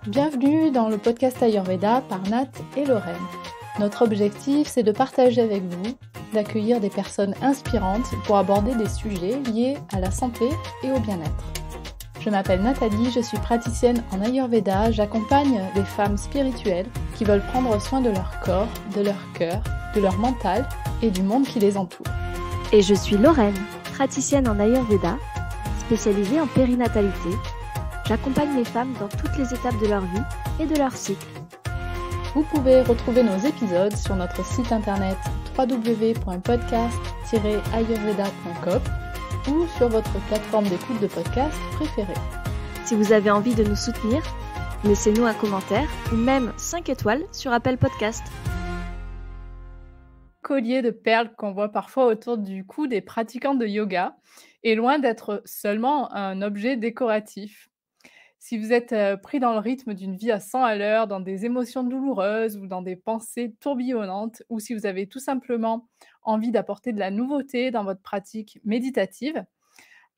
Bienvenue dans le podcast Ayurveda par Nat et Lorraine. Notre objectif, c'est de partager avec vous, d'accueillir des personnes inspirantes pour aborder des sujets liés à la santé et au bien-être. Je m'appelle Nathalie, je suis praticienne en Ayurveda, j'accompagne des femmes spirituelles qui veulent prendre soin de leur corps, de leur cœur, de leur mental et du monde qui les entoure. Et je suis Lorraine, praticienne en Ayurveda, spécialisée en périnatalité. J'accompagne les femmes dans toutes les étapes de leur vie et de leur cycle. Vous pouvez retrouver nos épisodes sur notre site internet www.podcast-ayurveda.com ou sur votre plateforme d'écoute de podcast préférée. Si vous avez envie de nous soutenir, laissez-nous un commentaire ou même 5 étoiles sur Apple Podcast. Collier de perles qu'on voit parfois autour du cou des pratiquants de yoga est loin d'être seulement un objet décoratif. Si vous êtes pris dans le rythme d'une vie à 100 à l'heure, dans des émotions douloureuses ou dans des pensées tourbillonnantes, ou si vous avez tout simplement envie d'apporter de la nouveauté dans votre pratique méditative,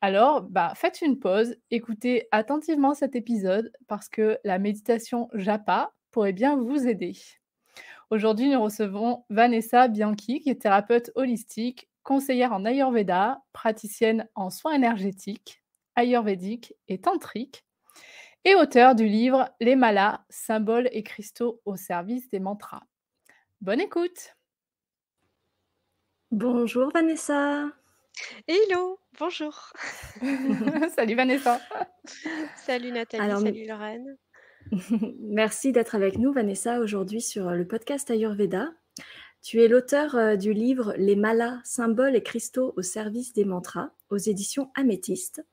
alors faites une pause, écoutez attentivement cet épisode parce que la méditation Japa pourrait bien vous aider. Aujourd'hui, nous recevons Vanessa Bianchi, qui est thérapeute holistique, conseillère en Ayurveda, praticienne en soins énergétiques, ayurvédiques et tantriques, et auteur du livre Les malas, symboles et cristaux au service des mantras. Bonne écoute! Bonjour Vanessa. Hello, bonjour. Salut Vanessa. Salut Nathalie, salut Lorraine. Merci d'être avec nous Vanessa aujourd'hui sur le podcast Ayurveda. Tu es l'auteur du livre Les malas, symboles et cristaux au service des mantras aux éditions Améthyste.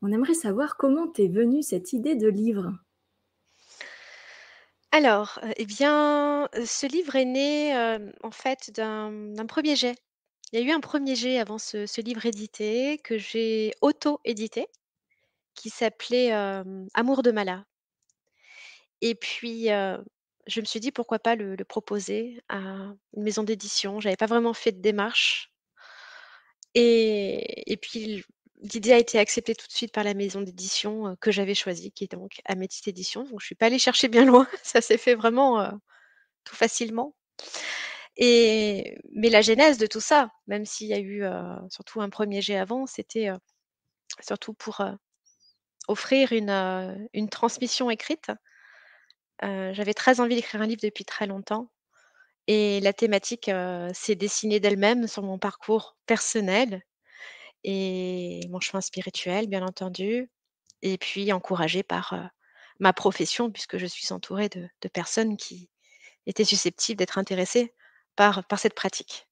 On aimerait savoir comment t'es venue cette idée de livre. Alors, ce livre est né en fait d'un premier jet. Il y a eu un premier jet avant ce livre édité que j'ai auto-édité, qui s'appelait Amour de Mala. Et puis, je me suis dit pourquoi pas le proposer à une maison d'édition. J'avais pas vraiment fait de démarche. Et puis l'idée a été acceptée tout de suite par la maison d'édition, que j'avais choisie, qui est donc Améthyste Éditions. Donc je suis pas allée chercher bien loin, ça s'est fait vraiment, tout facilement. Mais la genèse de tout ça, même s'il y a eu, surtout un premier jet avant, c'était, surtout pour, offrir une transmission écrite. J'avais très envie d'écrire un livre depuis très longtemps et la thématique, s'est dessinée d'elle-même sur mon parcours personnel et mon chemin spirituel, bien entendu, et puis encouragée par, ma profession puisque je suis entourée de personnes qui étaient susceptibles d'être intéressées par cette pratique.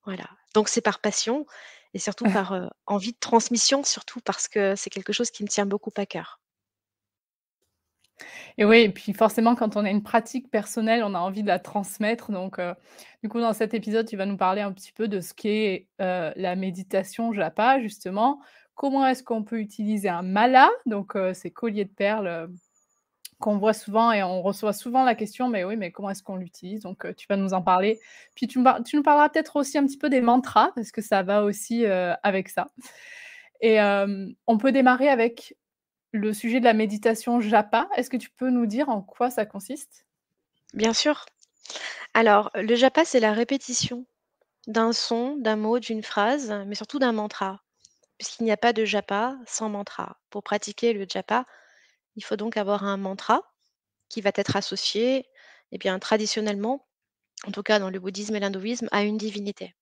Voilà, donc c'est par passion et surtout par, envie de transmission, surtout parce que c'est quelque chose qui me tient beaucoup à cœur. Et oui, et puis forcément, quand on a une pratique personnelle, on a envie de la transmettre. Donc, du coup, dans cet épisode, tu vas nous parler un petit peu de ce qu'est la méditation Japa, justement. Comment est-ce qu'on peut utiliser un mala, donc ces colliers de perles qu'on voit souvent et on reçoit souvent la question, mais oui, mais comment est-ce qu'on l'utilise? Donc, tu vas nous en parler. Puis tu nous parleras peut-être aussi un petit peu des mantras, parce que ça va aussi avec ça. Et on peut démarrer avec le sujet de la méditation Japa. Est-ce que tu peux nous dire en quoi ça consiste? Bien sûr. Alors, le japa, c'est la répétition d'un son, d'un mot, d'une phrase, mais surtout d'un mantra, puisqu'il n'y a pas de japa sans mantra. Pour pratiquer le japa, il faut donc avoir un mantra qui va être associé, eh bien, traditionnellement, en tout cas dans le bouddhisme et l'hindouisme, à une divinité.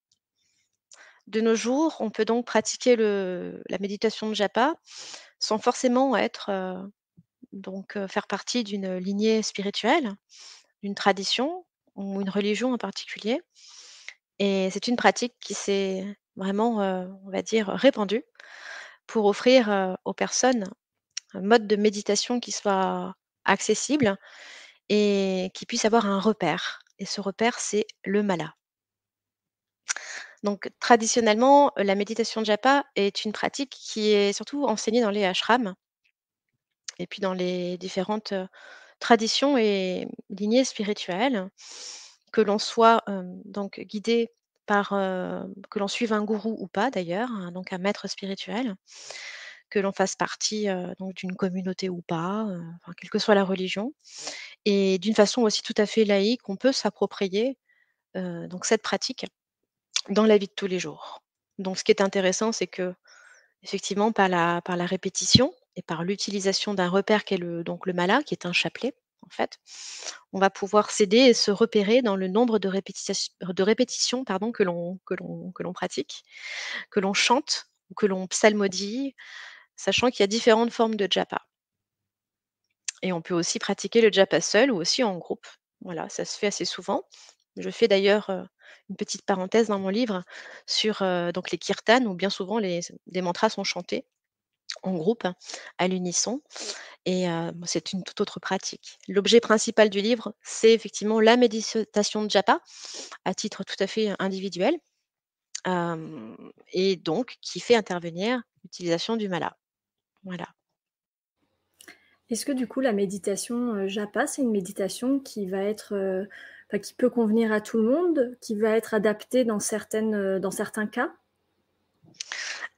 De nos jours, on peut donc pratiquer la méditation de japa sans forcément être, faire partie d'une lignée spirituelle, d'une tradition ou une religion en particulier. Et c'est une pratique qui s'est vraiment, on va dire, répandue pour offrir, aux personnes un mode de méditation qui soit accessible et qui puisse avoir un repère. Et ce repère, c'est le mala. Donc traditionnellement, la méditation de japa est une pratique qui est surtout enseignée dans les ashrams et puis dans les différentes, traditions et lignées spirituelles, que l'on soit, donc guidé par, que l'on suive un gourou ou pas d'ailleurs, donc un maître spirituel, que l'on fasse partie, donc d'une communauté ou pas, enfin, quelle que soit la religion et d'une façon aussi tout à fait laïque, on peut s'approprier, donc cette pratique dans la vie de tous les jours. Donc ce qui est intéressant, c'est qu'effectivement par la répétition et par l'utilisation d'un repère qui est le mala, qui est un chapelet, en fait, on va pouvoir s'aider et se repérer dans le nombre de répétitions, pardon, que l'on pratique, que l'on chante ou que l'on psalmodie, sachant qu'il y a différentes formes de japa et on peut aussi pratiquer le japa seul ou aussi en groupe. Voilà, ça se fait assez souvent. Je fais d'ailleurs, une petite parenthèse dans mon livre sur, donc les kirtans où bien souvent les mantras sont chantés en groupe, à l'unisson et c'est une toute autre pratique. L'objet principal du livre, c'est effectivement la méditation de japa à titre tout à fait individuel, et donc qui fait intervenir l'utilisation du mala. Voilà. Est-ce que du coup la méditation, japa, c'est une méditation qui va être, enfin qui peut convenir à tout le monde, qui va être adaptée dans certains cas?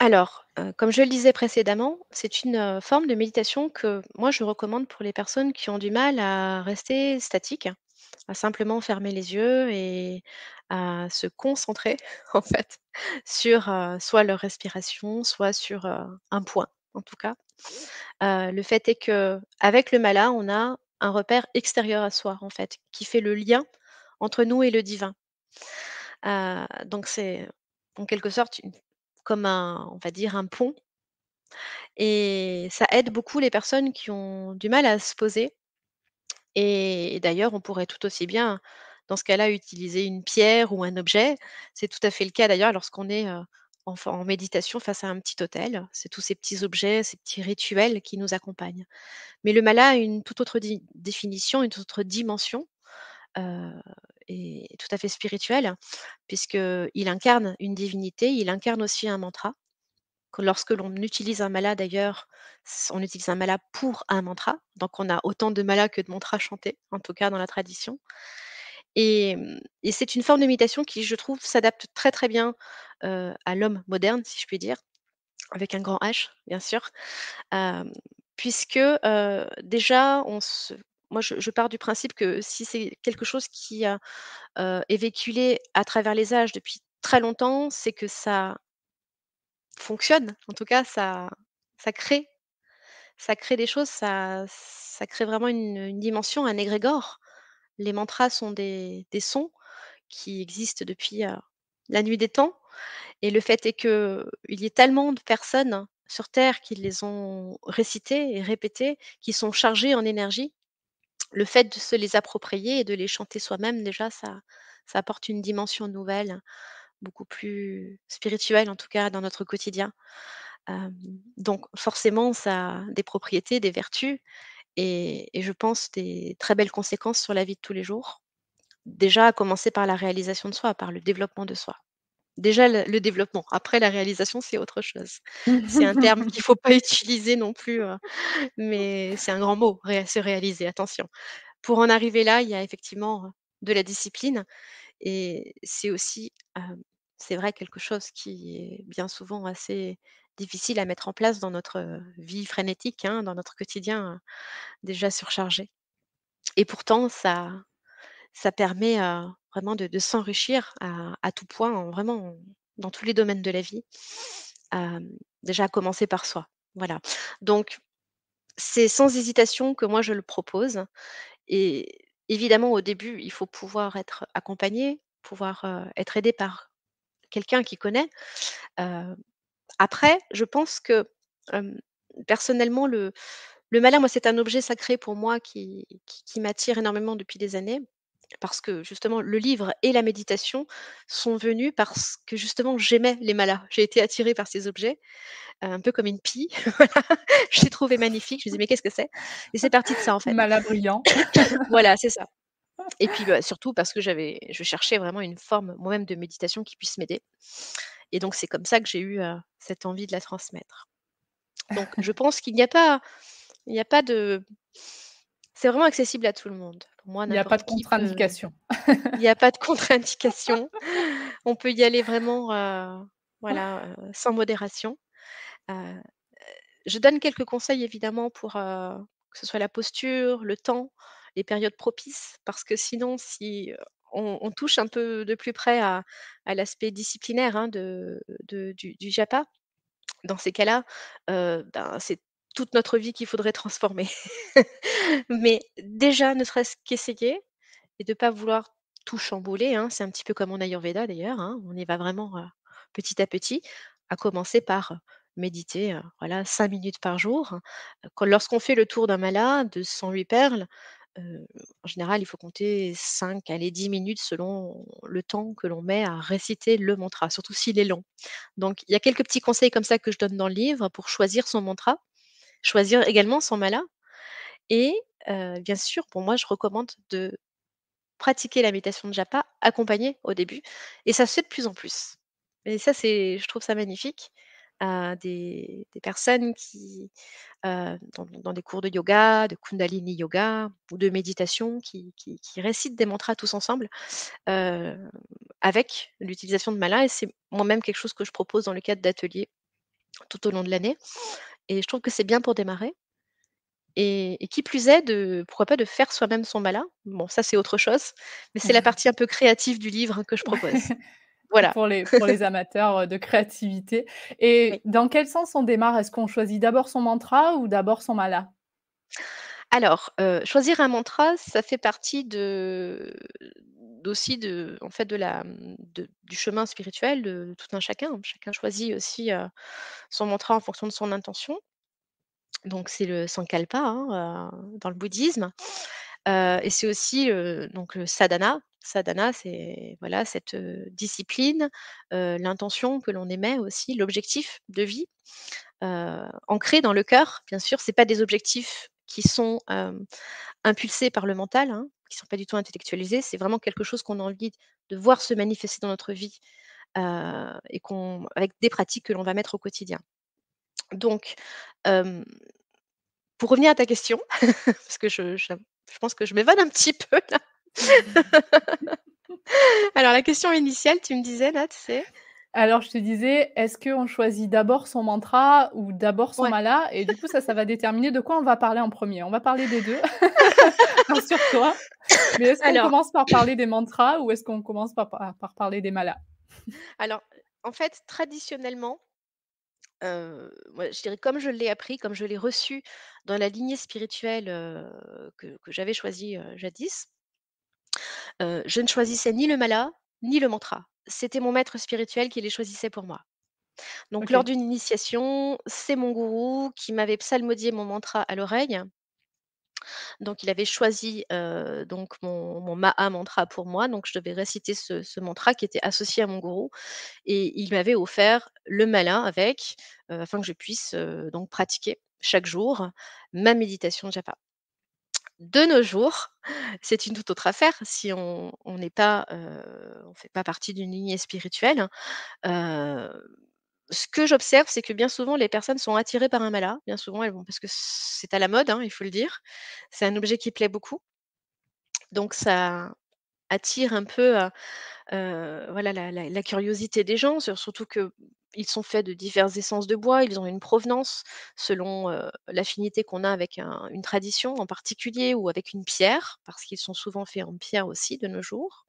Alors, comme je le disais précédemment, c'est une, forme de méditation que moi je recommande pour les personnes qui ont du mal à rester statiques, à simplement fermer les yeux et à se concentrer en fait sur, soit leur respiration, soit sur, un point en tout cas. Le fait est que avec le mala, on a un repère extérieur à soi en fait, qui fait le lien entre nous et le divin. Donc c'est en quelque sorte comme on va dire un pont et ça aide beaucoup les personnes qui ont du mal à se poser et d'ailleurs on pourrait tout aussi bien, dans ce cas-là, utiliser une pierre ou un objet. C'est tout à fait le cas d'ailleurs lorsqu'on est, en méditation face à un petit autel. C'est tous ces petits objets, ces petits rituels qui nous accompagnent. Mais le mala a une toute autre définition, une toute autre dimension, heu et tout à fait spirituelle, puisqu'il incarne une divinité, il incarne aussi un mantra. Que lorsque l'on utilise un mala d'ailleurs, on utilise un mala pour un mantra, donc on a autant de malas que de mantras chantés, en tout cas dans la tradition et c'est une forme de méditation qui, je trouve, s'adapte très, très bien, à l'homme moderne, si je puis dire, avec un grand H, bien sûr, hem, puisque, déjà moi je pars du principe que si c'est quelque chose qui est véhiculé à travers les âges depuis très longtemps, c'est que ça fonctionne. En tout cas, ça crée ça crée des choses, ça crée vraiment une dimension, un égrégore. Les mantras sont des sons qui existent depuis, la nuit des temps et le fait est qu'il y ait tellement de personnes sur terre qui les ont récités et répétés, qui sont chargées en énergie. Le fait de se les approprier et de les chanter soi-même déjà ça apporte une dimension nouvelle, beaucoup plus spirituelle en tout cas dans notre quotidien. Hem, donc forcément ça a des propriétés, des vertus et je pense des très belles conséquences sur la vie de tous les jours. Déjà à commencer par la réalisation de soi, par le développement de soi. Déjà le développement, après la réalisation, c'est autre chose. C'est un terme qu'il faut pas utiliser non plus, mais c'est un grand mot, se réaliser, attention. Pour en arriver là, il y a effectivement, de la discipline et c'est aussi, c'est vrai quelque chose qui est bien souvent assez difficile à mettre en place dans notre, vie frénétique, hein, dans notre quotidien, déjà surchargé et pourtant ça permet, vraiment de s'enrichir à tout point, vraiment dans tous les domaines de la vie. Déjà à commencer par soi, voilà. Donc c'est sans hésitation que moi je le propose et évidemment au début, il faut pouvoir être accompagné, pouvoir, être aidé par quelqu'un qui connaît. Heu, Après je pense que, hem, personnellement le malin, moi c'est un objet sacré pour moi qui m'attire énormément depuis des années. Parce que justement le livre et la méditation sont venus parce que justement j'aimais les malas. J'ai été attirée par ces objets, un peu comme une pie, voilà. Je les trouvais magnifiques, je me disais: «Mais qu'est-ce que c'est?» Et c'est parti de ça en fait. Mala brillant. Voilà, c'est ça. Et puis, bah, surtout parce que je cherchais vraiment une forme moi-même de méditation qui puisse m'aider et donc c'est comme ça que j'ai eu, cette envie de la transmettre. Donc je pense qu'il n'y a pas de c'est vraiment accessible à tout le monde. Pour moi, Il y a pas de n'importe qui peut contre-indication. il n'y a pas de contre-indication. On peut y aller vraiment, voilà, sans modération. Heu, Je donne quelques conseils évidemment pour, que ce soit la posture, le temps, les périodes propices parce que sinon si, on touche un peu de plus près à l'aspect disciplinaire, hein, du japa, dans ces cas-là, ben, c'est toute notre vie qu'il faudrait transformer. Mais déjà, ne serait-ce qu'essayer et de pas vouloir tout chambouler, hein. C'est un petit peu comme en ayurveda d'ailleurs, hein. On y va vraiment, petit à petit, à commencer par, méditer, voilà 5 minutes par jour. Lorsqu'on fait le tour d'un mala de 108 perles, en général, il faut compter 5, allez 10 minutes selon le temps que l'on met à réciter le mantra, surtout s'il est long. Donc il y a quelques petits conseils comme ça que je donne dans le livre pour choisir son mantra, choisir également son mala et bien sûr, pour moi, je recommande de pratiquer la méditation de japa accompagnée au début et ça se fait de plus en plus. Et ça, je trouve ça magnifique. Des personnes qui, dans des cours de yoga, de Kundalini yoga ou de méditation qui récitent des mantras tous ensemble, heu, avec l'utilisation de mala et c'est moi-même quelque chose que je propose dans le cadre d'ateliers tout au long de l'année et je trouve que c'est bien pour démarrer et qui plus est de pourquoi pas de faire soi-même son mala. Bon ça c'est autre chose, mais c'est la partie un peu créative du livre que je propose. Voilà, Pour les amateurs, de créativité oui. et dans quel sens on démarre? Est-ce qu'on choisit d'abord son mantra ou d'abord son mala? Alors, choisir un mantra, ça fait partie d'aussi de en fait de du chemin spirituel de tout un chacun. Chacun choisit aussi, son mantra en fonction de son intention. Donc c'est le sankalpa, hein, dans le bouddhisme. Et c'est aussi, donc le sadhana. Sadhana, c'est voilà cette, discipline, l'intention que l'on émet aussi, l'objectif de vie, ancré dans le cœur. Bien sûr, c'est pas des objectifs qui sont, impulsés par le mental, hein, qui sont pas du tout intellectualisés. C'est vraiment quelque chose qu'on a envie de voir se manifester dans notre vie, et qu'on avec des pratiques que l'on va mettre au quotidien. Donc, hem pour revenir à ta question, parce que je pense que je m'évade un petit peu là. Alors la question initiale, tu me disais Nat, c'est? Alors je te disais, est-ce qu'on choisit d'abord son mantra ou d'abord son Ouais. mala? Et du coup ça va déterminer de quoi on va parler en premier. On va parler des 2, rassure-toi. Mais est-ce qu'on Alors commence par parler des mantras ou est-ce qu'on commence par parler des malas? alors, en fait, traditionnellement, moi je dirais comme je l'ai appris, comme je l'ai reçu dans la lignée spirituelle, que j'avais choisie, jadis, je ne choisissais ni le mala, ni le mantra. C'était mon maître spirituel qui les choisissait pour moi. Donc lors OK, d'une initiation, c'est mon gourou qui m'avait psalmodié mon mantra à l'oreille. Donc il avait choisi, donc mon Maha Mantra pour moi, donc je devais réciter ce mantra qui était associé à mon gourou et il m'avait offert le mala avec, afin que je puisse, donc pratiquer chaque jour ma méditation japa. De nos jours, c'est une toute autre affaire si on n'est pas, on fait pas partie d'une lignée spirituelle. Heu, Ce que j'observe, c'est que bien souvent les personnes sont attirées par un mala. Bien souvent elles vont parce que c'est à la mode, hein, il faut le dire. C'est un objet qui plaît beaucoup. Donc ça attire un peu, voilà la curiosité des gens, surtout qu'ils sont faits de diverses essences de bois, ils ont une provenance selon, l'affinité qu'on a avec une tradition en particulier ou avec une pierre, parce qu'ils sont souvent faits en pierre aussi de nos jours.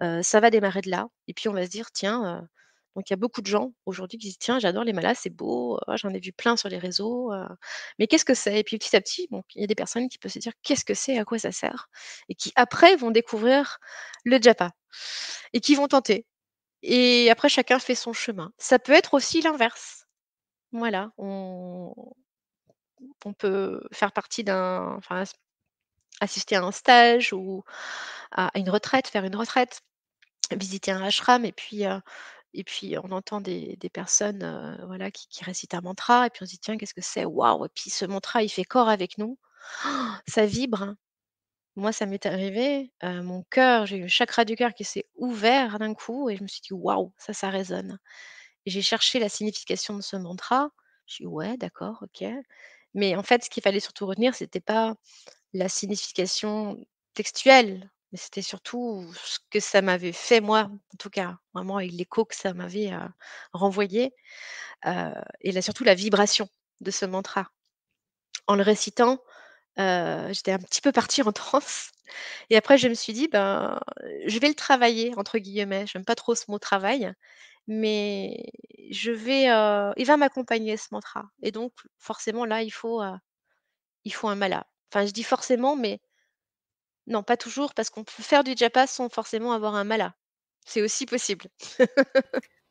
Ça va démarrer de là et puis on va se dire: «Tiens», donc il y a beaucoup de gens aujourd'hui qui disent: «Tiens, j'adore les malas, c'est beau, j'en ai vu plein sur les réseaux, mais qu'est-ce que c'est?» Et puis petit à petit, bon, il y a des personnes qui peuvent se dire: «Qu'est-ce que c'est? À quoi ça sert?» Et qui après vont découvrir le japa et qui vont tenter et après chacun fait son chemin. Ça peut être aussi l'inverse. Voilà, on peut faire partie enfin assister à un stage ou à une retraite, faire une retraite, visiter un ashram et puis on entend des personnes, voilà qui récitent un mantra et puis on se dit: «Tiens, qu'est-ce que c'est? Waouh!» Et puis ce mantra, il fait corps avec nous. Ça vibre, hein. Moi, ça m'est arrivé, mon cœur, j'ai eu le chakra du cœur qui s'est ouvert d'un coup et je me suis dit: «Waouh, ça résonne» et j'ai cherché la signification de ce mantra. Je suis «Ouais, d'accord, OK». Mais en fait, ce qu'il fallait surtout retenir, c'était pas la signification textuelle, mais c'était surtout ce que ça m'avait fait moi, en tout cas, vraiment avec l'écho que ça m'avait, renvoyé, et là surtout la vibration. de ce mantra. En le récitant, j'étais un petit peu partie en transe et après je me suis dit: «Ben, je vais le travailler» entre guillemets. J'aime pas trop ce mot «travail», mais il va m'accompagner ce mantra et donc forcément là, il faut un mala. Enfin, je dis forcément, mais non, pas toujours parce qu'on peut faire du japa sans forcément avoir un mala. C'est aussi possible.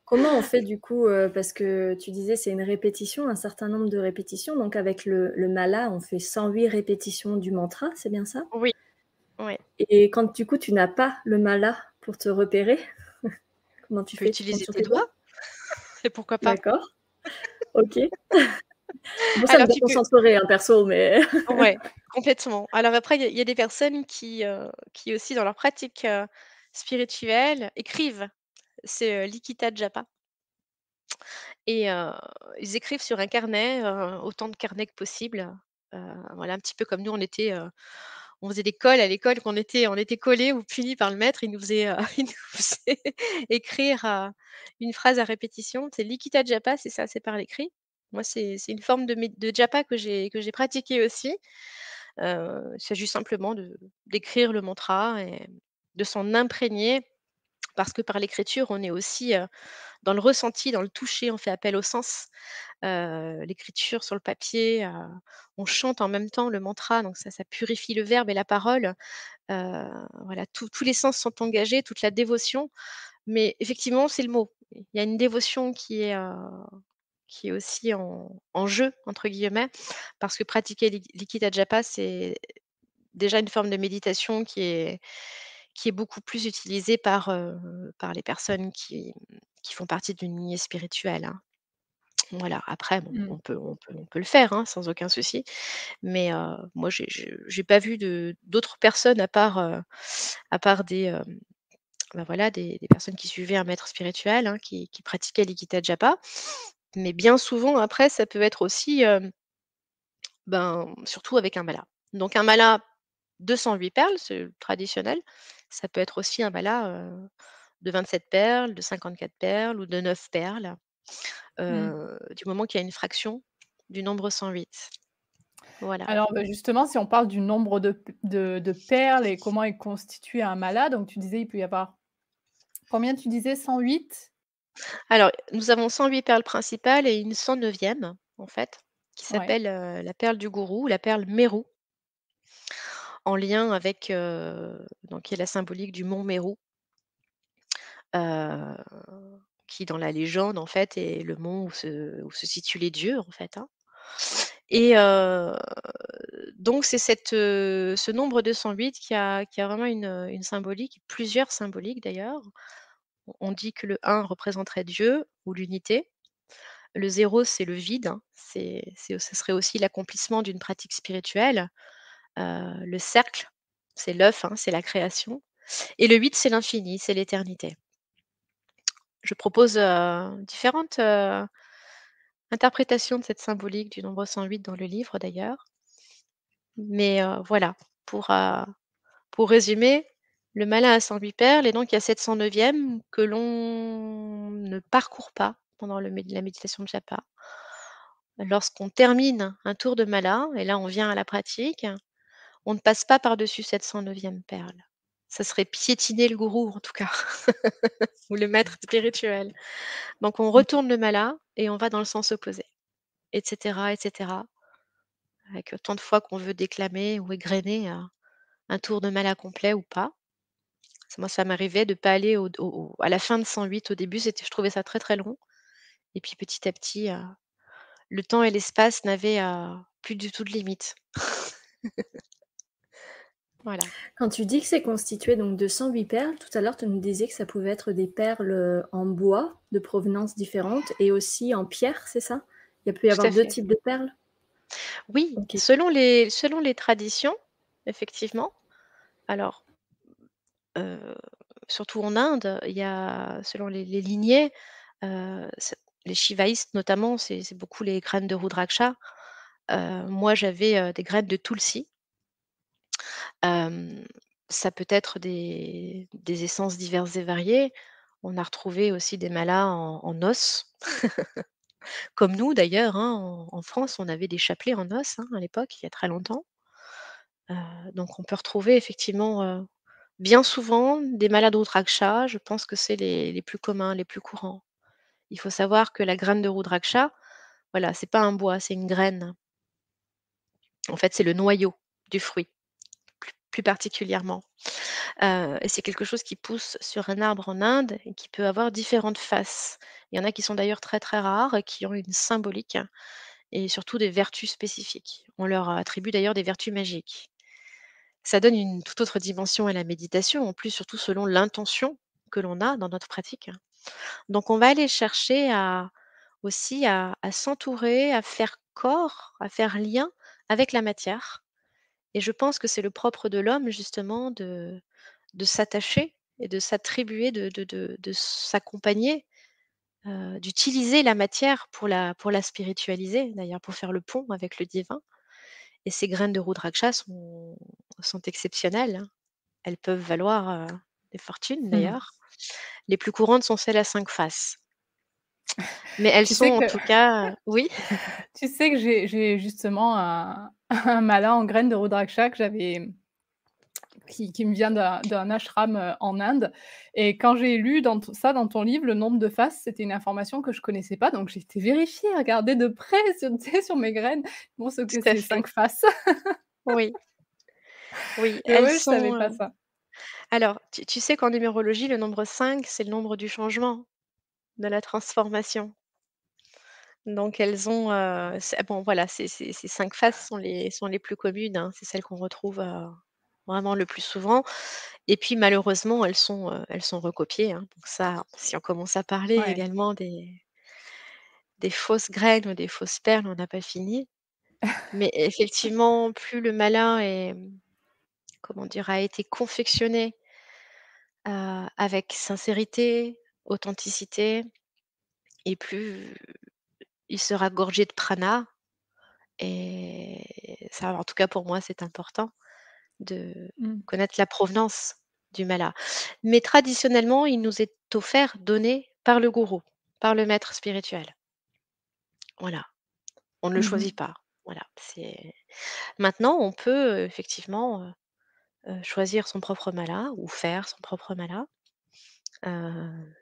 Comment on fait du coup, parce que tu disais c'est une répétition, un certain nombre de répétitions, donc avec le mala, on fait 108 répétitions du mantra, c'est bien ça? Oui, ouais. Et quand du coup tu n'as pas le mala pour te repérer, comment Tu tu peux fais? Tu comptes utiliser sur tes tes doigts? doigts et pourquoi pas. D'accord, OK. Bon ça me Alors tu peux déconcentrerait, hein, perso, mais ouais, complètement. Alors après, il y a des personnes qui aussi dans leur pratique, spirituelle écrivent. C'est, Likita Japa et ils écrivent sur un carnet, autant de carnets que possible, voilà, un petit peu comme nous on faisait des colles à l'école quand on était collés ou punis par le maître, il nous faisait, il nous faisait écrire, une phrase à répétition. C'est Likita Japa, c'est ça, c'est par l'écrit. Moi, c'est une forme de japa que j'ai pratiquée aussi. Il s'agit simplement de d'écrire le mantra et de s'en imprégner parce que par l'écriture, on est aussi, dans le ressenti, dans le toucher, on fait appel aux sens. L'écriture sur le papier, on chante en même temps le mantra, donc ça purifie le verbe et la parole. Voilà, tous les sens sont engagés, toute la dévotion, mais effectivement, c'est le mot. Il y a une dévotion qui est aussi en «jeu» entre guillemets, parce que pratiquer l'Ikitai Japa, c'est déjà une forme de méditation qui est beaucoup plus utilisée par les personnes qui font partie d'une lignée spirituelle, hein. Voilà, après bon, Mmh. on peut le faire, hein, sans aucun souci, mais moi j'ai pas vu d'autres personnes à part bah, voilà, des personnes qui suivaient un maître spirituel, hein, qui pratiquaient l'Ikitai Japa. Mais bien souvent après ça peut être aussi, ben, surtout avec un mala. Donc un mala 208 perles, c'est le traditionnel. Ça peut être aussi un mala, de 27 perles, de 54 perles ou de 9 perles, Mmh. du moment qu'il y a une fraction du nombre 108. Voilà. Alors, bah, justement, si on parle du nombre de perles et comment est constitué un mala, donc tu disais, il peut y avoir combien tu disais? 108. Alors, nous avons 108 perles principales et une 109e, en fait, qui Ouais. s'appelle, la perle du gourou, la perle Meru, en lien avec, donc qui est la symbolique du mont Meru, heu, qui dans la légende, en fait, est le mont où se situent les dieux, en fait, hein. Et donc c'est ce nombre de 108 qui a vraiment une symbolique, plusieurs symboliques d'ailleurs. On dit que le 1 représenterait Dieu ou l'unité. Le 0 c'est le vide, hein, ce serait aussi l'accomplissement d'une pratique spirituelle. Le cercle, c'est l'œuf, hein, c'est la création et le 8 c'est l'infini, c'est l'éternité. Je propose, différentes, interprétations de cette symbolique du nombre 108 dans le livre d'ailleurs. Mais voilà, pour, heu, pour résumer, le malin a 108 perles et donc il y a cette 109e que l'on ne parcourt pas pendant la méditation de japa. Lorsqu'on termine un tour de mala et là on vient à la pratique, on ne passe pas par-dessus cette 109e perle. Ça serait piétiner le gourou en tout cas ou le maître spirituel. Donc on Mmh. retourne le mala et on va dans le sens opposé et cetera, avec autant de fois qu'on veut déclamer ou égrener, un tour de mala complet ou pas. Moi, ça m'arrivait de pas aller à la fin de 108 au début, je trouvais ça très, très long et puis petit à petit, le temps et l'espace n'avaient, plus du tout de limite. Voilà. quand tu dis que c'est constitué donc de 108 perles, tout à l'heure tu nous disais que ça pouvait être des perles, en bois de provenance différente et aussi en pierre, c'est ça? Il peut y Tout avoir à 2 fait. types de perles? Oui, OK. selon les traditions, effectivement. Alors, heu, surtout en Inde, il y a selon les lignées, c'est les shivaïstes notamment, c'est beaucoup les graines de rudraksha. Moi, j'avais, des graines de tulsi. Hem, Ça peut être des essences diverses et variées. On a retrouvé aussi des malas en os. Comme nous d'ailleurs, hein, en France, on avait des chapelets en os, hein, à l'époque, il y a très longtemps. Donc on peut retrouver effectivement, bien souvent des malades Rudraksha, je pense que c'est les plus communs, les plus courants. Il faut savoir que la graine de Rudraksha, voilà, c'est pas un bois, c'est une graine. En fait, c'est le noyau du fruit, plus particulièrement. Et c'est quelque chose qui pousse sur un arbre en Inde et qui peut avoir différentes faces. Il y en a qui sont d'ailleurs très, très rares et qui ont une symbolique et surtout des vertus spécifiques. On leur attribue d'ailleurs des vertus magiques. Ça donne une toute autre dimension à la méditation, en plus, surtout selon l'intention que l'on a dans notre pratique. Donc on va aller chercher à s'entourer, à faire corps, à faire lien avec la matière. Et je pense que c'est le propre de l'homme justement de s'attacher et de s'attribuer, de s'accompagner, d'utiliser la matière pour la spiritualiser, d'ailleurs pour faire le pont avec le divin. Et ces graines de Rudraksha sont exceptionnelles, hein. Elles peuvent valoir, des fortunes Mmh. d'ailleurs. Les plus courantes sont celles à 5 faces. Mais elles Tu sont sais en que tout cas, oui? tu sais que j'ai justement un un mala en graines de Rudraksha que j'avais qui me vient d'un ashram, en Inde et quand j'ai lu dans ton livre, le nombre de faces, c'était une information que je connaissais pas, donc j'ai été vérifier, regarder de près sur tu sais, sur mes graines, bon ce que Tout à c'est fait. 5 faces. Oui, oui, Mais elles ouais, je savais sont, pas ça. alors tu sais qu'en numérologie, le nombre 5, c'est le nombre du changement, de la transformation. Donc elles ont, c'est bon voilà, ces 5 faces sont les plus communes, hein. C'est celles qu'on retrouve, vraiment le plus souvent et puis malheureusement, elles sont recopiées, hein. Donc ça, si on commence à parler Ouais. également des fausses graines ou des fausses perles, on n'a pas fini. Mais effectivement, plus le malin est, comment dire, a été confectionné, avec sincérité, authenticité et plus il sera gorgé de prana et ça, en tout cas pour moi, c'est important de Mmh. connaître la provenance du mala. Mais traditionnellement, il nous est offert, donné par le gourou, par le maître spirituel. Voilà, on ne le Mmh mh. choisit pas. Voilà, c'est maintenant on peut, effectivement, choisir son propre mala ou faire son propre mala,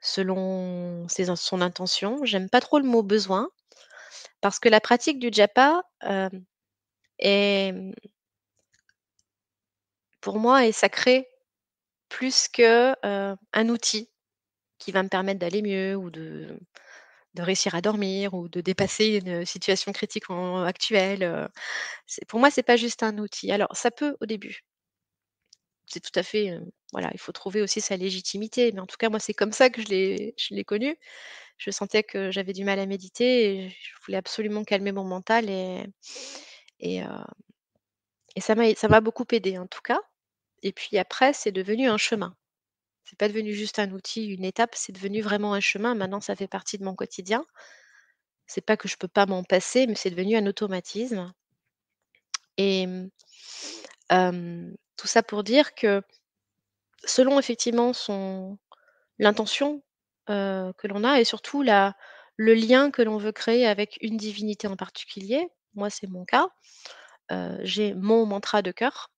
selon son intention. J'aime pas trop le mot «besoin» parce que la pratique du japa, est, pour moi, est sacrée plus que, un outil qui va me permettre d'aller mieux ou de réussir à dormir ou de dépasser une situation critique actuelle, c'est pour moi, c'est pas juste un outil. Alors ça peut au début, c'est tout à fait, voilà, il faut trouver aussi sa légitimité, mais en tout cas, moi, c'est comme ça que je l'ai connu. Je sentais que j'avais du mal à méditer et je voulais absolument calmer mon mental et heu et ça m'a beaucoup aidé en tout cas et puis après, c'est devenu un chemin. C'est pas devenu juste un outil, une étape, c'est devenu vraiment un chemin. Maintenant, ça fait partie de mon quotidien. C'est pas que je peux pas m'en passer, mais c'est devenu un automatisme et tout ça pour dire que selon effectivement l'intention, que l'on a et surtout le lien que l'on veut créer avec une divinité en particulier, moi c'est mon cas, j'ai mon mantra de cœur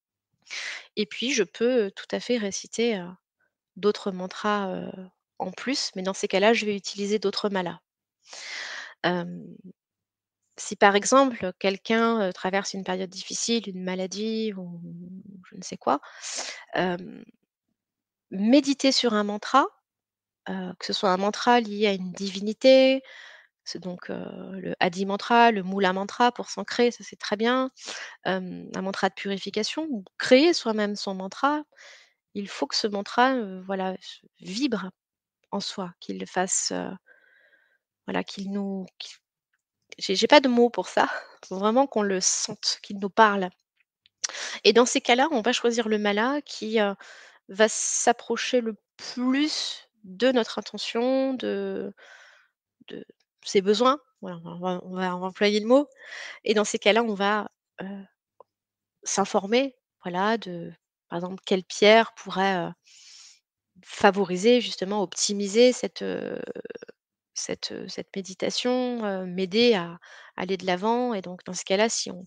et puis je peux, tout à fait réciter, d'autres mantras, en plus, mais dans ces cas-là, je vais utiliser d'autres malas. Hem, Si par exemple quelqu'un, traverse une période difficile, une maladie ou je ne sais quoi, hem, méditer sur un mantra, que ce soit un mantra lié à une divinité, c'est donc, le Adi mantra, le Mula mantra pour s'ancrer, ça c'est très bien. Un mantra de purification ou créer soi-même son mantra, il faut que ce mantra, voilà, vibre en soi, qu'il le fasse, voilà, j'ai pas de mots pour ça. Faut vraiment qu'on le sente, qu'il nous parle et dans ces cas-là, on va choisir le mala qui, va s'approcher le plus de notre intention, de ses besoins. Voilà, on va employer le mot et dans ces cas-là, on va, heu, s'informer, voilà, de par exemple, quelle pierre pourrait, favoriser justement, optimiser cette méditation, m'aider à aller de l'avant et donc dans ce cas-là, si on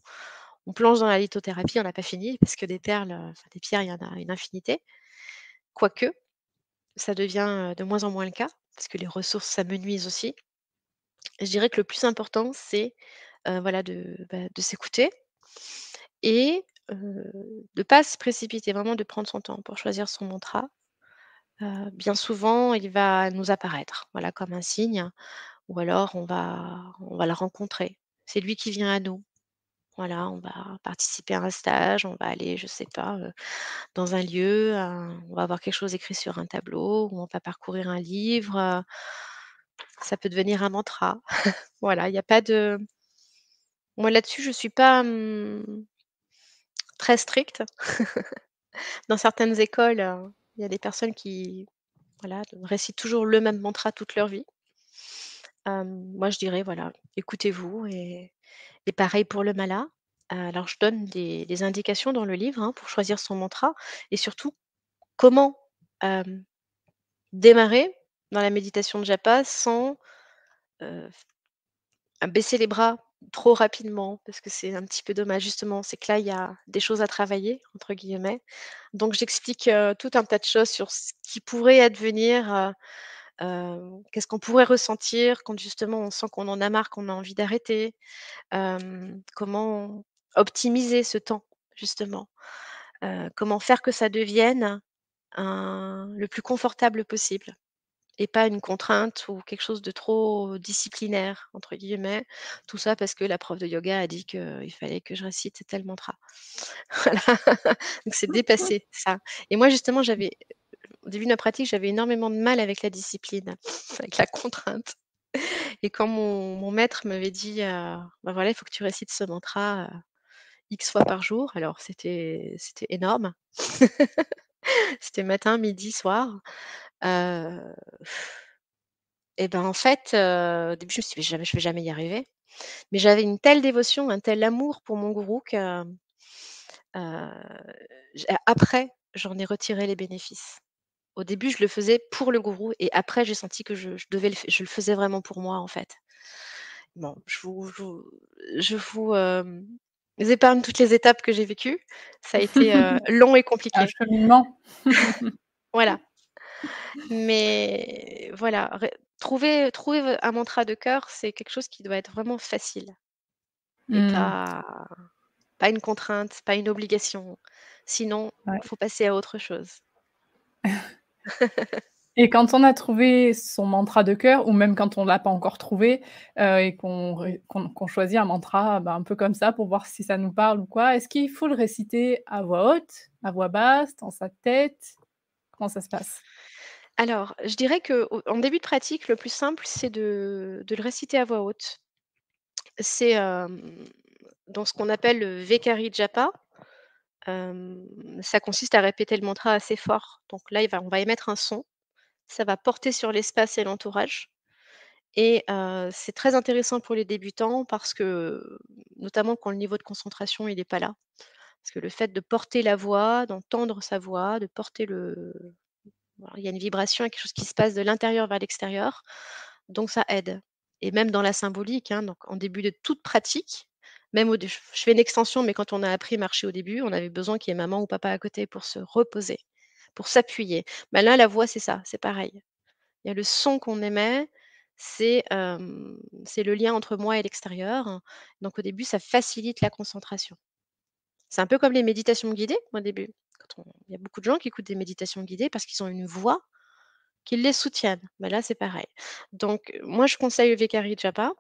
plonge dans la lithothérapie, on n'a pas fini parce que des perles, enfin des pierres, il y en a une infinité. Quoique, ça devient, de moins en moins le cas parce que les ressources s'amenuisent aussi. Je dirais que le plus important, c'est, voilà de s'écouter et de pas se précipiter, vraiment de prendre son temps pour choisir son mantra. Bien souvent, il va nous apparaître, voilà, comme un signe ou alors on va le rencontrer. C'est lui qui vient à nous. Voilà, on va participer à un stage, on va aller, je sais pas, dans un lieu, on va avoir quelque chose écrit sur un tableau ou on va parcourir un livre, ça peut devenir un mantra. Voilà, il y a pas de moi là-dessus, je suis pas, très stricte. Dans certaines écoles, il y a des personnes qui, voilà, récitent toujours le même mantra toute leur vie. Moi, je dirais, voilà, écoutez-vous et pareil pour le mala. Alors je donne des indications dans le livre, hein, pour choisir son mantra et surtout comment, hem, démarrer dans la méditation de japa sans, heu, baisser les bras trop rapidement parce que c'est un petit peu dommage justement. C'est que là, il y a «des choses à travailler» entre guillemets. Donc j'explique, tout un tas de choses sur ce qui pourrait advenir, qu'est-ce qu'on pourrait ressentir quand justement on sent qu'on en a marre, qu'on a envie d'arrêter. Comment optimiser ce temps justement? Comment faire que ça devienne le plus confortable possible et pas une contrainte ou quelque chose de trop «disciplinaire» entre guillemets. Tout ça parce que la prof de yoga a dit qu'il fallait que je récite tel mantra. Voilà, donc c'est dépassé ça et moi justement j'avais au début de ma pratique, j'avais énormément de mal avec la discipline, avec la contrainte et quand mon maître m'avait dit, «Bah, voilà, il faut que tu récites ce mantra, X fois par jour», alors c'était énorme. C'était matin, midi, soir, heu et ben, en fait, au début, je me suis dit: «Mais jamais je vais jamais y arriver». Mais j'avais une telle dévotion, un tel amour pour mon gourou que, après, j'en ai retiré les bénéfices. Au début, je le faisais pour le gourou et après j'ai senti que je le faisais vraiment pour moi, en fait. Bon, je vous épargne toutes les étapes que j'ai vécues. Ça a été, long et Un compliqué. cheminement. Voilà, mais voilà, trouver un mantra de cœur, c'est quelque chose qui doit être vraiment facile et Mmh. pas une contrainte, pas une obligation. Sinon, Ouais. faut passer à autre chose. Et quand on a trouvé son mantra de cœur ou même quand on l'a pas encore trouvé, et qu'on choisit un mantra, bah, un peu comme ça pour voir si ça nous parle ou quoi, est-ce qu'il faut le réciter à voix haute, à voix basse, dans sa tête? Comment ça se passe? Alors, je dirais qu'en début de pratique, le plus simple, c'est de le réciter à voix haute. C'est, dans ce qu'on appelle le Vekari Japa. Ça consiste à répéter le mantra assez fort. Donc là, on va émettre un son, ça va porter sur l'espace et l'entourage et c'est très intéressant pour les débutants parce que, notamment quand le niveau de concentration, il est pas là. Parce que le fait de porter la voix, d'entendre sa voix, de porter le voilà, il y a une vibration, il y a quelque chose qui se passe de l'intérieur vers l'extérieur, donc ça aide et même dans la symbolique, hein, donc en début de toute pratique, même au dé je fais une extension, mais quand on a appris à marcher au début, on avait besoin qu'il y ait maman ou papa à côté pour se reposer, pour s'appuyer. Bah, là, la voix, c'est ça, c'est pareil. Il y a le son qu'on émet, c'est le lien entre moi et l'extérieur, donc au début, ça facilite la concentration. C'est un peu comme les méditations guidées au début. Il y a beaucoup de gens qui écoutent des méditations guidées parce qu'ils ont une voix qui les soutiennent. Bah, là, c'est pareil. Donc, moi, je conseille le Vekari Japa.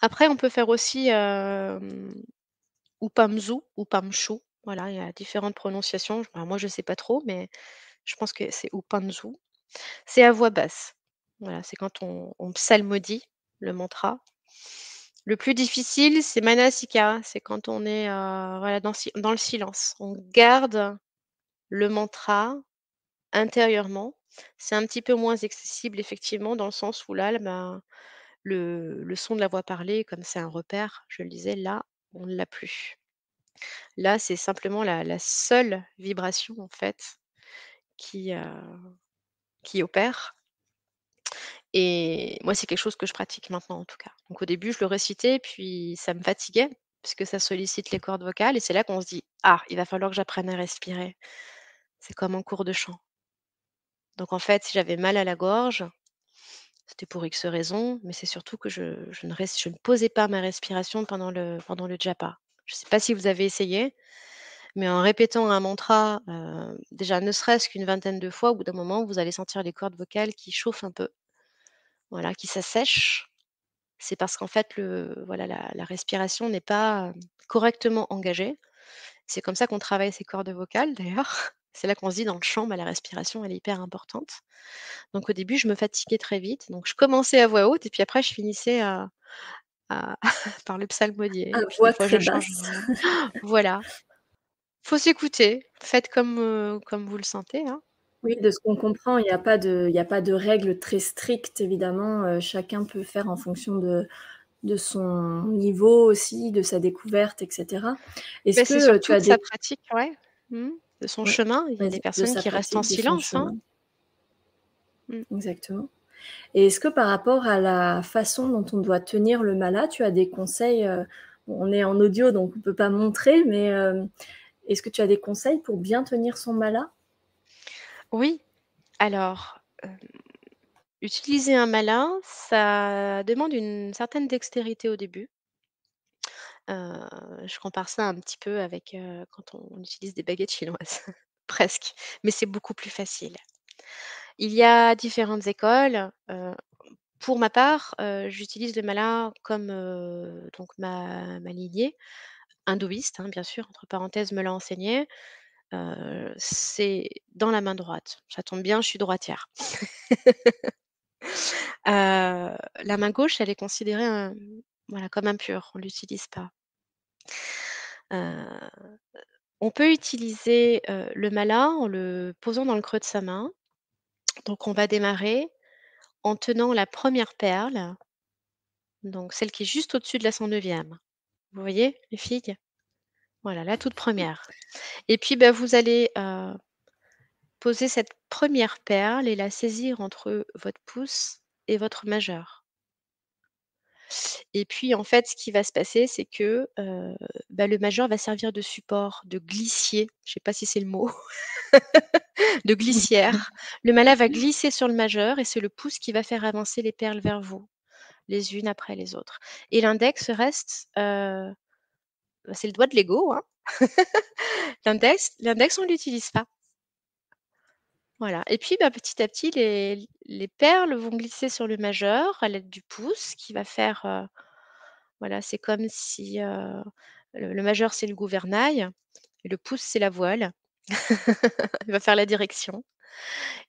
Après, on peut faire aussi, Upamzu, Upamshu. Voilà, il y a différentes prononciations. Bah, moi, je ne sais pas trop, mais je pense que c'est Upanzu. C'est à voix basse. Voilà, c'est quand on psalmodie le mantra. Le plus difficile, c'est Manasika. C'est quand on est, voilà, dans le silence. On garde le mantra intérieurement. C'est un petit peu moins accessible effectivement dans le sens où là, ben, le son de la voix parlée, comme c'est un repère, je le disais, là, on ne l'a plus. Là, c'est simplement la seule vibration en fait qui, heu, qui opère Et moi, c'est quelque chose que je pratique maintenant, en tout cas. Donc au début, je le récitais, puis ça me fatiguait, puisque ça sollicite les cordes vocales et c'est là qu'on se dit: «Ah, il va falloir que j'apprenne à respirer». C'est comme en cours de chant. Donc en fait, si j'avais mal à la gorge, c'était pour X raisons, mais c'est surtout que je ne posais pas ma respiration pendant le japa. Je ne sais pas si vous avez essayé, mais en répétant un mantra, déjà ne serait-ce qu'une vingtaine de fois, au bout d'un moment, vous allez sentir les cordes vocales qui chauffent un peu, voilà, qui s'assèchent. C'est parce qu'en fait la respiration n'est pas, correctement engagée. C'est comme ça qu'on travaille ses cordes vocales d'ailleurs. C'est là qu'on se dit dans le chant, bah, la respiration elle est hyper importante. Donc au début, je me fatiguais très vite, donc je commençais à voix haute et puis après je finissais à par le psalmodier À et puis des voix fois je très changeais. basse. Voilà, faut s'écouter, faites comme vous le sentez, hein. Oui, de ce qu'on comprend, il y a pas de règles très strictes évidemment, chacun peut faire en fonction de son niveau aussi, de sa découverte et cetera. Est-ce Beh, c'est que, tu surtout as de sa des pratique, ouais. Mmh. De son ouais, chemin. Il y a des vas-y, de personnes sa qui restent en pratique, de son silence, hein. chemin, Mmh. exactement. Et est-ce que par rapport à la façon dont on doit tenir le mala, tu as des conseils, bon, on est en audio donc on peut pas montrer, mais, est-ce que tu as des conseils pour bien tenir son mala? Oui, alors, utiliser un malin, ça demande une certaine dextérité au début. Je compare ça un petit peu avec, quand on utilise des baguettes chinoises, presque, mais c'est beaucoup plus facile. Il y a différentes écoles, pour ma part, j'utilise le mala comme, donc ma lignée hindouiste, hein, bien sûr, entre parenthèses, me l'a enseigné, c'est dans la main droite. Ça tombe bien, je suis droitière. La main gauche, elle est considérée, voilà, comme impure, on l'utilise pas. Heu, on peut utiliser, le mala en le posant dans le creux de sa main. Donc on va démarrer en tenant la première perle, donc celle qui est juste au-dessus de la 109e. Vous voyez les filles? Voilà, la toute première. Et puis, bah, vous allez, poser cette première perle et la saisir entre votre pouce et votre majeur. Et puis, en fait, ce qui va se passer, c'est que, bah, le majeur va servir de support, de glissier, je ne sais pas si c'est le mot, de glissière. Le mala va glisser sur le majeur et c'est le pouce qui va faire avancer les perles vers vous, les unes après les autres. Et l'index reste, bah, c'est le doigt de l'ego, hein. L'index, on ne l'utilise pas. Voilà. Et puis, bah, petit à petit, les perles vont glisser sur le majeur à l'aide du pouce qui va faire, voilà, c'est comme si, le majeur, c'est le gouvernail et le pouce, c'est la voile. Il va faire la direction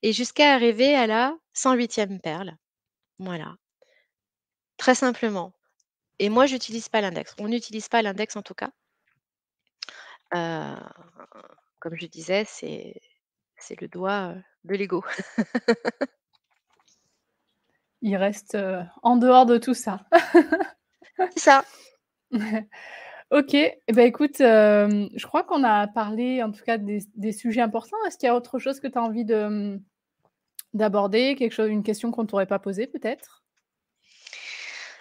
et jusqu'à arriver à la 108e perle. Voilà, très simplement. Et moi, j'utilise pas l'index. On n'utilise pas l'index en tout cas. Heu, comme je disais, c'est le doigt, de l'ego. Il reste, en dehors de tout ça. C'est ça. OK et bah, écoute, je crois qu'on a parlé en tout cas des sujets importants. Est-ce qu'il y a autre chose que tu as envie d'aborder? Quelque chose une question qu'on t'aurait pas posée peut-être?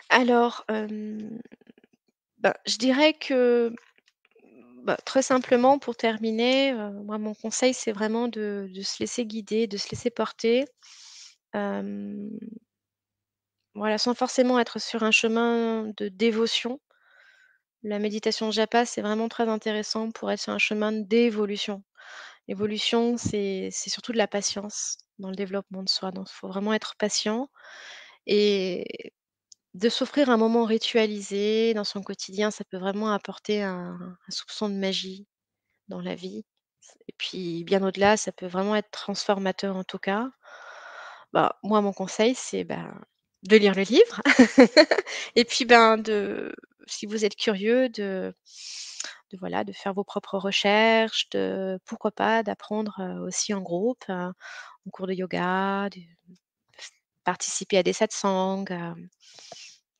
Alors, bah, je dirais que, bah, très simplement pour terminer, moi mon conseil c'est vraiment de se laisser guider, de se laisser porter. Hem, voilà, sans forcément être sur un chemin de dévotion. La méditation japa, c'est vraiment très intéressant pour être sur un chemin d'évolution. L'évolution, c'est surtout de la patience dans le développement de soi, donc il faut vraiment être patient et de s'offrir un moment ritualisé dans son quotidien, ça peut vraiment apporter un soupçon de magie dans la vie et puis bien au-delà, ça peut vraiment être transformateur en tout cas. Bah, moi, mon conseil, c'est, ben, de lire le livre et puis, ben, si vous êtes curieux, de voilà, de faire vos propres recherches, de pourquoi pas d'apprendre, aussi en groupe, en cours de yoga, de participer à des satsangs,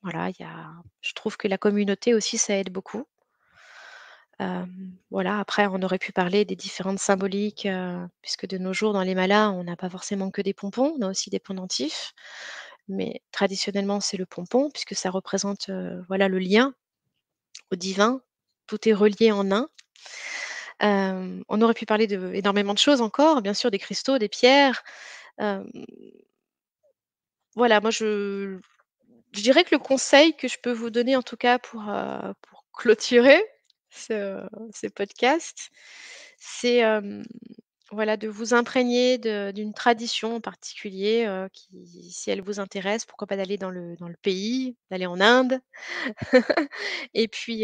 voilà, je trouve que la communauté aussi, ça aide beaucoup. Voilà, après on aurait pu parler des différentes symboliques, puisque de nos jours dans les malas, on n'a pas forcément que des pompons, on a aussi des pendentifs. mais traditionnellement, c'est le pompon puisque ça représente, voilà, le lien au divin. Tout est relié en un. On aurait pu parler de énormément de choses encore, bien sûr, des cristaux, des pierres. Hem, voilà, moi je dirais que le conseil que je peux vous donner en tout cas pour clôturer ce podcast, c'est, voilà, de vous imprégner d'une tradition en particulier, qui si elle vous intéresse, pourquoi pas d'aller dans le pays, d'aller en Inde et puis,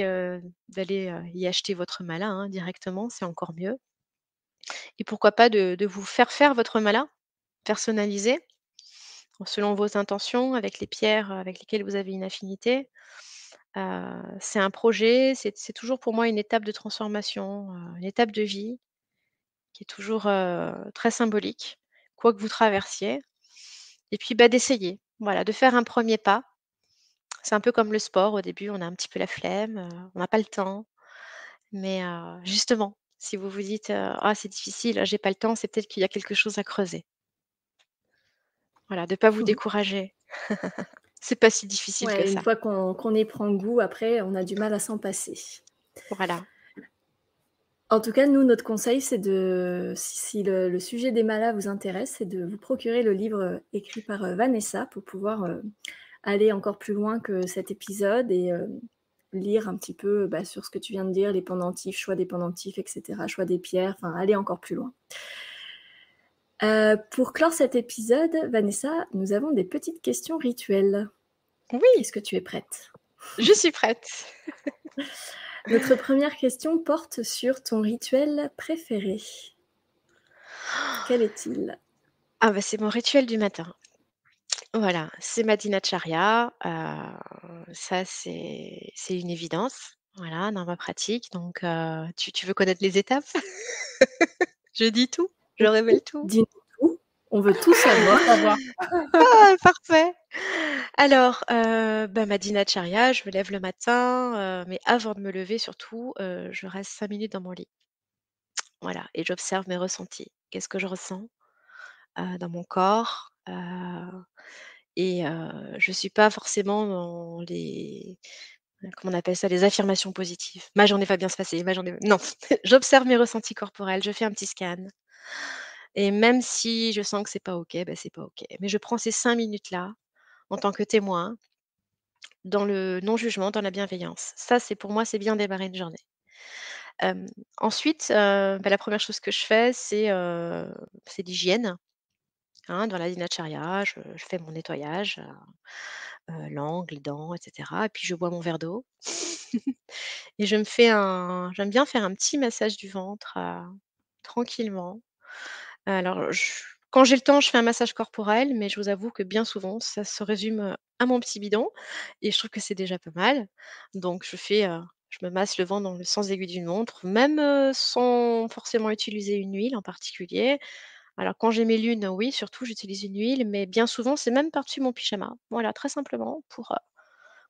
d'aller, y acheter votre mala, hein, directement, c'est encore mieux et pourquoi pas de vous faire votre mala personnalisé, selon vos intentions, avec les pierres, avec lesquelles vous avez une affinité. C'est un projet, c'est toujours pour moi une étape de transformation, une étape de vie qui est toujours, très symbolique, quoi que vous traversiez et puis, bah, d'essayer, voilà, de faire un premier pas. C'est un peu comme le sport, au début, on a un petit peu la flemme, on n'a pas le temps, mais justement, si vous vous dites, «Ah, c'est difficile, ah, j'ai pas le temps», c'est peut-être qu'il y a quelque chose à creuser. Voilà, de pas vous décourager. C'est pas si difficile que Ouais, une ça. fois qu'on y prend goût, après, on a du mal à s'en passer. Voilà. En tout cas, nous, notre conseil, c'est si le sujet des malas vous intéresse, c'est de vous procurer le livre écrit par Vanessa pour pouvoir aller encore plus loin que cet épisode et lire un petit peu bah, sur ce que tu viens de dire, les pendentifs, choix des pendentifs, etc., choix des pierres, enfin, aller encore plus loin. Pour clore cet épisode, Vanessa, nous avons des petites questions rituelles. Oui, Est-ce que tu es prête? je suis prête. Notre première question porte sur ton rituel préféré. Quel est-il? Ah bah, c'est mon rituel du matin. Voilà, c'est ma dinacharya, ça c'est une évidence, voilà, dans ma pratique donc tu veux connaître les étapes? Je dis tout? Je Oui, révèle tout? dis-nous tout, on veut tout Tout savoir. savoir. Ah parfait! Alors, bah, ma dinacharya, je me lève le matin, mais avant de me lever surtout, je reste 5 minutes dans mon lit. Voilà et j'observe mes ressentis. Qu'est-ce que je ressens, dans mon corps? Et je suis pas forcément dans les comment on appelle ça? Les affirmations positives. «Ma journée va bien se passer, ma journée» non, j'observe mes ressentis corporels, je fais un petit scan et même si je sens que c'est pas OK, bah, c'est pas OK. Mais je prends ces 5 minutes-là en tant que témoin, dans le non-jugement, dans la bienveillance. Ça, c'est pour moi, c'est bien démarrer une journée. Hem, ensuite, bah, la première chose que je fais, c'est l'hygiène, hein, dans la dinacharya, je fais mon nettoyage, langue, les dents et cetera et puis je bois mon verre d'eau et j'aime bien faire un petit massage du ventre, tranquillement. Alors quand j'ai le temps, je fais un massage corporel, mais je vous avoue que bien souvent, ça se résume, à mon petit bidon et je trouve que c'est déjà pas mal. Donc je me masse le ventre dans le sens aiguille d'une montre, même, sans forcément utiliser une huile en particulier. Alors quand j'ai mes lunes, oui, surtout j'utilise une huile, mais bien souvent, c'est même par-dessus mon pyjama. Voilà, très simplement pour,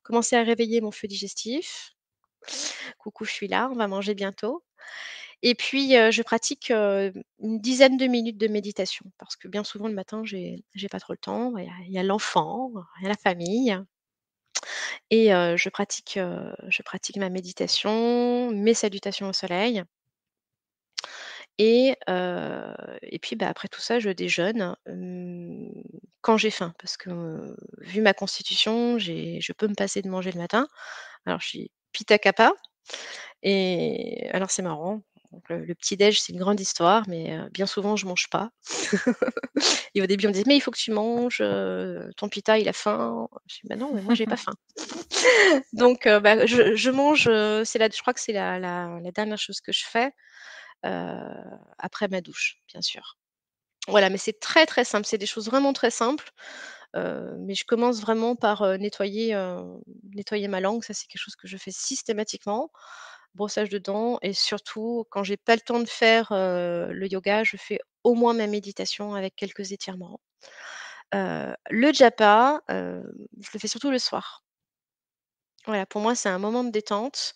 commencer à réveiller mon feu digestif. Coucou, je suis là, on va manger bientôt. Et puis, je pratique, une dizaine de minutes de méditation parce que bien souvent le matin, j'ai pas trop le temps. Il y a l'enfant, il y a la famille et je pratique ma méditation, mes salutations au soleil et puis, bah, après tout ça, je déjeune, quand j'ai faim parce que, vu ma constitution, je peux me passer de manger le matin. Alors je suis Pitta Kappa et alors c'est marrant, donc le petit déj, c'est une grande histoire, mais bien souvent je mange pas et au début on me disait: «Mais il faut que tu manges, ton Pitta il a faim». Je dis: «Bah non, mais moi j'ai pas faim». Donc bah, je mange, je crois que c'est la dernière chose que je fais, heu, après ma douche, bien sûr. Voilà, mais c'est très, très simple, c'est des choses vraiment très simples, mais je commence vraiment par, nettoyer ma langue, ça c'est quelque chose que je fais systématiquement. Brossage de dents et surtout quand j'ai pas le temps de faire, le yoga, je fais au moins ma méditation avec quelques étirements. Le japa, je le fais surtout le soir. Voilà, pour moi, c'est un moment de détente.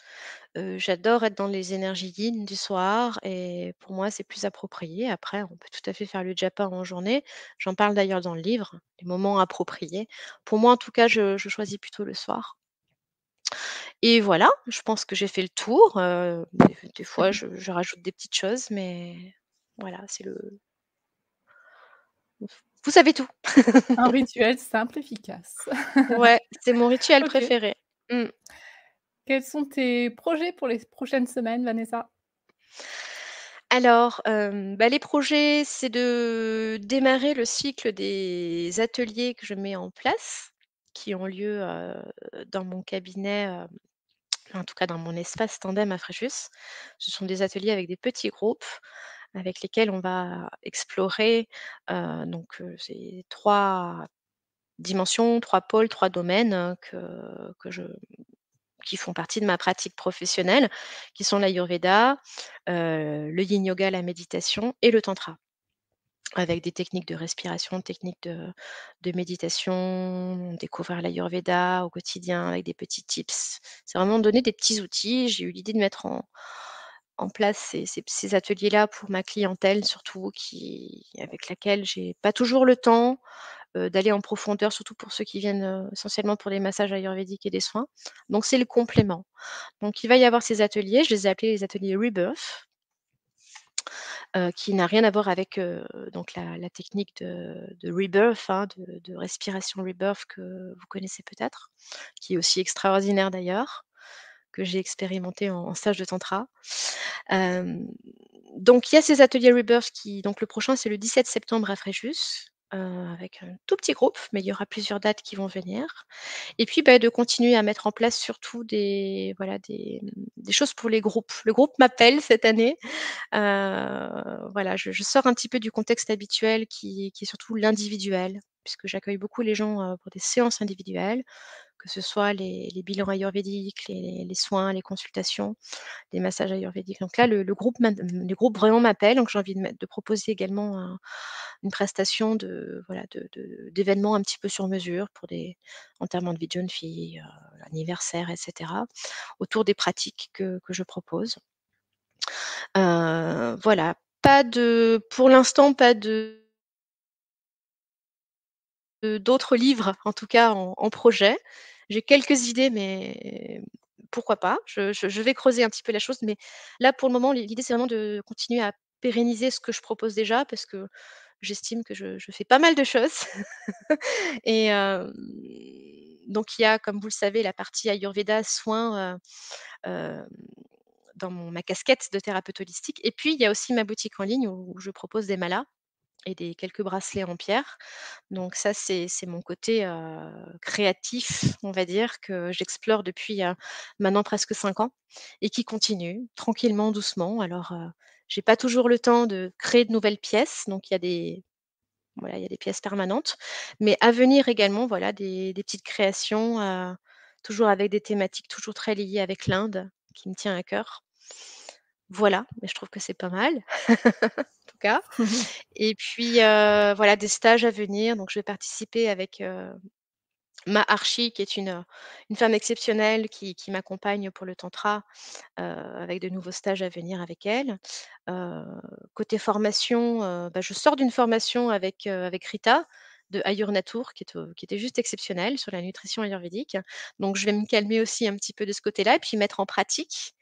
J'adore être dans les énergies yin du soir et pour moi, c'est plus approprié. Après, on peut tout à fait faire le japa en journée. J'en parle d'ailleurs dans le livre, les moments appropriés. Pour moi, en tout cas, je choisis plutôt le soir et voilà, je pense que j'ai fait le tour, des fois, je rajoute des petites choses, mais voilà, c'est le vous savez tout. Un rituel simple, efficace. Ouais, c'est mon rituel OK. préféré. Mmh. Quels sont tes projets pour les prochaines semaines, Vanessa? Alors, bah, les projets, c'est de démarrer le cycle des ateliers que je mets en place, qui ont lieu, dans mon cabinet, en tout cas dans mon espace tandem à Fréjus. Ce sont des ateliers avec des petits groupes avec lesquels on va explorer, c'est 3 dimensions, 3 pôles, 3 domaines, que je qui font partie de ma pratique professionnelle, qui sont l'ayurveda, le yin yoga, la méditation et le tantra. Avec des techniques de respiration, techniques de méditation, découvrir l'ayurveda au quotidien avec des petits tips. C'est vraiment donner des petits outils. J'ai eu l'idée de mettre en place ces ateliers-là pour ma clientèle surtout avec laquelle j'ai pas toujours le temps, d'aller en profondeur, surtout pour ceux qui viennent, essentiellement pour des massages ayurvédiques et des soins. Donc c'est le complément. Donc il va y avoir ces ateliers, je les ai appelés les ateliers Rebirth, qui n'a rien à voir avec, donc la technique de Rebirth, hein, de respiration Rebirth que vous connaissez peut-être, qui est aussi extraordinaire d'ailleurs, que j'ai expérimenté en stage de tantra. Hem, donc il y a ces ateliers Rebirth donc le prochain, c'est le 17 septembre à Fréjus, avec un tout petit groupe, mais il y aura plusieurs dates qui vont venir. Et puis, bah, de continuer à mettre en place surtout des choses pour les groupes. Le groupe m'appelle cette année. Voilà, je sors un petit peu du contexte habituel qui est surtout l'individuel, puisque j'accueille beaucoup les gens, pour des séances individuelles, que ce soit les bilans ayurvédiques, les soins, les consultations, les massages ayurvédiques. Donc là, le groupe vraiment m'appelle, donc j'ai envie de proposer également une prestation d'événements un petit peu sur mesure pour des enterrements de vie de jeune fille, anniversaire et cetera, autour des pratiques que je propose. Voilà, pas de pour l'instant, pas d'autres livres, en tout cas en projet. J'ai quelques idées, mais pourquoi pas? Je vais creuser un petit peu la chose, mais là, pour le moment, l'idée, c'est vraiment de continuer à pérenniser ce que je propose déjà parce que j'estime que je fais pas mal de choses et donc il y a, comme vous le savez, la partie ayurveda, soins, hem, dans ma casquette de thérapeute holistique et puis il y a aussi ma boutique en ligne où je propose des malas et quelques bracelets en pierre. Donc ça, c'est mon côté, créatif, on va dire, que j'explore depuis, maintenant presque 5 ans et qui continue tranquillement, doucement. Alors, j'ai pas toujours le temps de créer de nouvelles pièces, donc il y a des pièces permanentes, mais à venir également, voilà, des petites créations, toujours avec des thématiques toujours très liées avec l'Inde, qui me tient à cœur. Voilà, mais je trouve que c'est pas mal, en tout cas. Et puis, voilà, des stages à venir. Donc je vais participer avec, ma archi qui est une femme exceptionnelle qui m'accompagne pour le tantra, avec de nouveaux stages à venir avec elle. Heu, côté formation, bah, je sors d'une formation avec Rita de Ayur Natur qui était juste exceptionnelle sur la nutrition ayurvédique. Donc je vais me calmer aussi un petit peu de ce côté-là et puis mettre en pratique.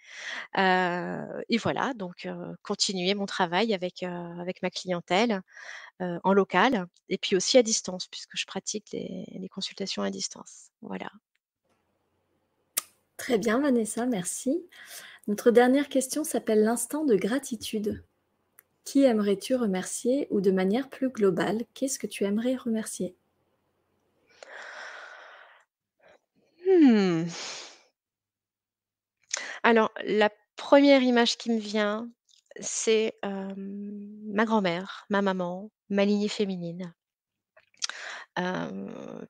Et voilà, donc continuer mon travail avec ma clientèle, en local et puis aussi à distance puisque je pratique les consultations à distance. Voilà. Très bien, Vanessa, merci. Notre dernière question s'appelle l'instant de gratitude. Qui aimerais-tu remercier ou de manière plus globale, qu'est-ce que tu aimerais remercier? Mmh. Alors la première image qui me vient, c'est, ma grand-mère, ma maman, ma lignée féminine.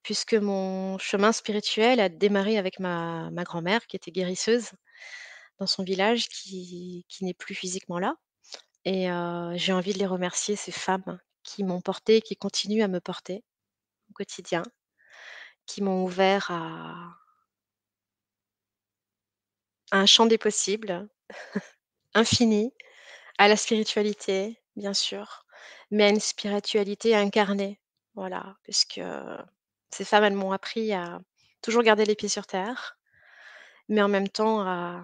Puisque mon chemin spirituel a démarré avec ma grand-mère qui était guérisseuse dans son village qui n'est plus physiquement là et j'ai envie de les remercier ces femmes qui m'ont portée et qui continuent à me porter au quotidien, qui m'ont ouvert à un champ des possibles infini, à la spiritualité, bien sûr, mais à une spiritualité incarnée. Voilà, puisque ces femmes, elles m'ont appris à toujours garder les pieds sur terre, mais en même temps à,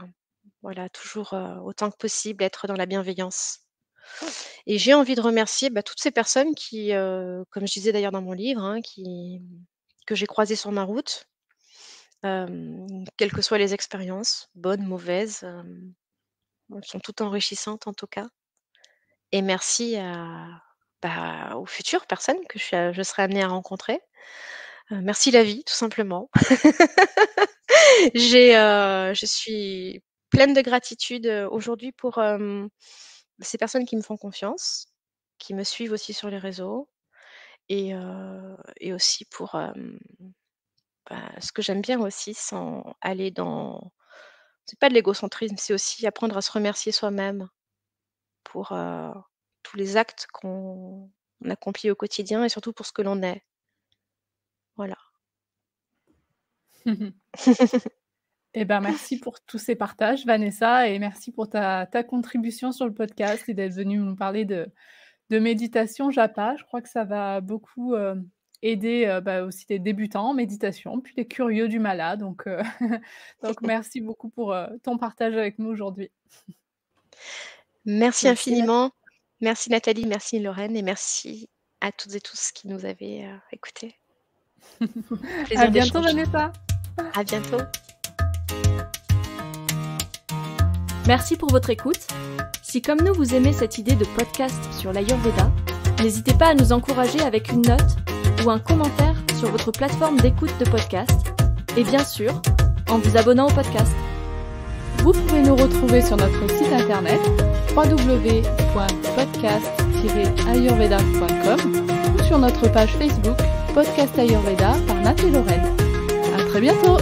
voilà, toujours, autant que possible être dans la bienveillance. Et j'ai envie de remercier, toutes ces personnes qui, comme je disais d'ailleurs dans mon livre, hein, que j'ai croisées sur ma route, quelles que soient les expériences, bonnes, mauvaises, elles sont toutes enrichissantes en tout cas. Et merci aux futures personnes que je serai amenée à rencontrer. Merci la vie, tout simplement. Je suis pleine de gratitude, aujourd'hui pour, ces personnes qui me font confiance, qui me suivent aussi sur les réseaux et aussi pour, ce que j'aime bien aussi sans aller dans c'est pas de l'égocentrisme, c'est aussi apprendre à se remercier soi-même pour, tous les actes qu'on accomplit au quotidien et surtout pour ce que l'on est. Voilà. Eh ben, merci pour tous ces partages, Vanessa, et merci pour ta contribution sur le podcast et d'être venue nous parler de méditation japa. Je crois que ça va beaucoup, aider, aussi les débutants en méditation, puis les curieux du mala. Donc donc merci beaucoup pour, ton partage avec nous aujourd'hui. Merci Merci, infiniment. Merci Nathalie, merci Lorraine et merci à toutes et tous qui nous avez, écoutés. À Plaisir bientôt, d'échanger. Vanessa. À bientôt. Merci pour votre écoute. Si comme nous vous aimez cette idée de podcast sur l'Ayurveda, n'hésitez pas à nous encourager avec une note ou un commentaire sur votre plateforme d'écoute de podcast et bien sûr en vous abonnant au podcast. Vous pouvez nous retrouver sur notre site internet www.podcast-ayurveda.com ou sur notre page Facebook Podcast Ayurveda par Nat et Lorraine. À très bientôt!